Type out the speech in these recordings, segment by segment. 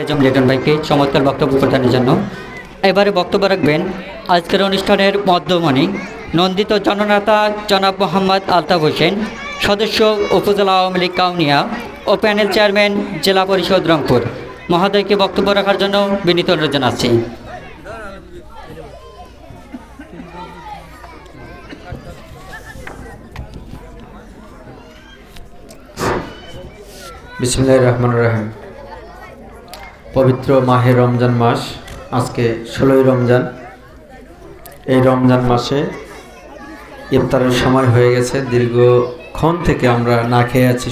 আজম লিটন ভাইকে চমৎকার বক্তব্য প্রদানের জন্য। এবারে বক্তব্য রাখবেন আজকের অনুষ্ঠানের মধ্যমণি নন্দিত জননেতা জনাব মোহাম্মদ আলতাফ হোসেন, সদস্য উপজেলা আওয়ামী লীগ কাউনিয়া ও প্যানেল চেয়ারম্যান জেলা পরিষদ রংপুর মহোদয়কে বক্তব্য রাখার জন্য বিনীত অনুরোধ জানাচ্ছি। বিসমিল্লাহির রহমানির রহিম। পবিত্র মাহে রমজান মাস, আজকে 16ই রমজান। এই রমজান মাসে ইফতারের সময় হয়ে গেছে। দীর্ঘক্ষণ থেকে আমরা না খেয়ে আছি,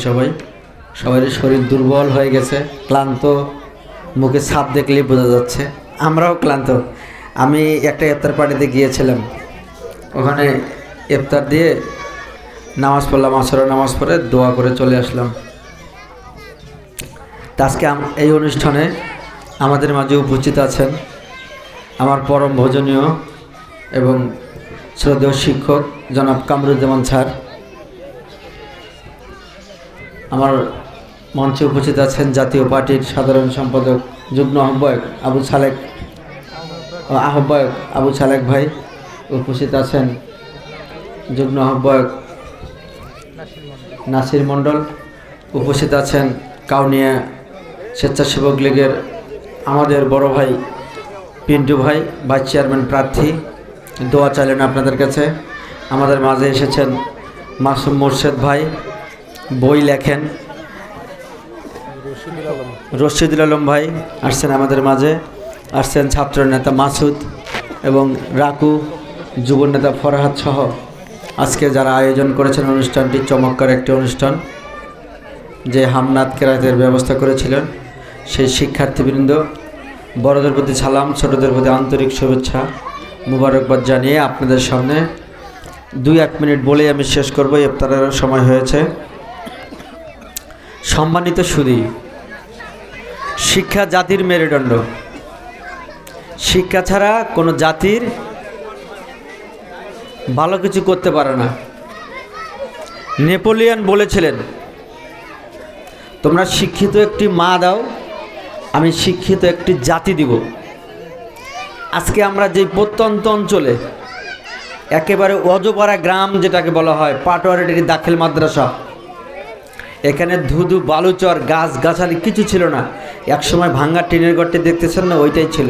সবারই শরীর দুর্বল হয়ে গেছে, ক্লান্ত, মুখে ছাপ দেখলেই বোঝা যাচ্ছে আমরাও ক্লান্ত। আমি একটা ইফতার পার্টিতে গিয়েছিলাম, ওখানে ইফতার দিয়ে নামাজ পড়লাম, আসরের নামাজ পড়ে দোয়া করে চলে আসলাম। আজকে এই অনুষ্ঠানে আমাদের মাঝে উপস্থিত আছেন আমার পরম ভোজনীয় এবং শ্রদ্ধেয় শিক্ষক জনাব কামরুজ্জামান স্যার। আমার মঞ্চে উপস্থিত আছেন জাতীয় পার্টির সাধারণ সম্পাদক যুগ্ম আহ্বায়ক আবু সালেক ভাই। উপস্থিত আছেন যুগ্ম আহ্বায়ক নাসির মণ্ডল। উপস্থিত আছেন কাউনিয়া স্বেচ্ছাসেবক লীগের আমাদের বড় ভাই পিন্টু ভাই, ভাইস চেয়ারম্যান প্রার্থী। দোয়া চাইলেন আপনাদের কাছে। আমাদের মাঝে এসেছেন মাসুম মোর্শেদ ভাই, বই লেখেন। রশিদুল আলম ভাই আসছেন আমাদের মাঝে। আসছেন ছাত্র নেতা মাসুদ এবং রাকু, যুব নেতা ফরহাদ সহ আজকে যারা আয়োজন করেছেন অনুষ্ঠানটি, চমৎকার একটি অনুষ্ঠান, যে হামনাত কেরাতের ব্যবস্থা করেছিলেন সেই শিক্ষার্থীবৃন্দ, বড়দের প্রতি সালাম, ছোটদের প্রতি আন্তরিক শুভেচ্ছা মুবারকবাদ জানিয়ে আপনাদের সামনে 2-1 মিনিট বলেই আমি শেষ করব। ইফতারের সময় হয়েছে। সম্মানিত সুধী, শিক্ষা জাতির মেরুদণ্ড। শিক্ষা ছাড়া কোনো জাতির ভালো কিছু করতে পারে না। নেপোলিয়ন বলেছিলেন, তোমরা শিক্ষিত একটি মা দাও, আমি শিক্ষিত একটি জাতি দিব। আজকে আমরা যে প্রত্যন্ত অঞ্চলে একেবারে অজপাড়া গ্রাম যেটাকে বলা হয়, পাটোয়ারিটির দাখিল মাদ্রাসা, এখানে ধুধু বালুচর, গাছগাছালি কিছু ছিল না। একসময় ভাঙ্গা টিনের ঘরটি দেখতেছেন না, ওইটাই ছিল।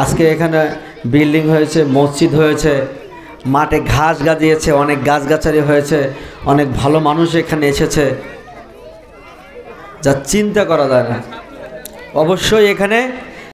আজকে এখানে বিল্ডিং হয়েছে, মসজিদ হয়েছে, মাঠে ঘাস গাজিয়েছে, অনেক গাছগাছালি হয়েছে, অনেক ভালো মানুষ এখানে এসেছে, যা চিন্তা করা যায় না। অবশ্যই এখানে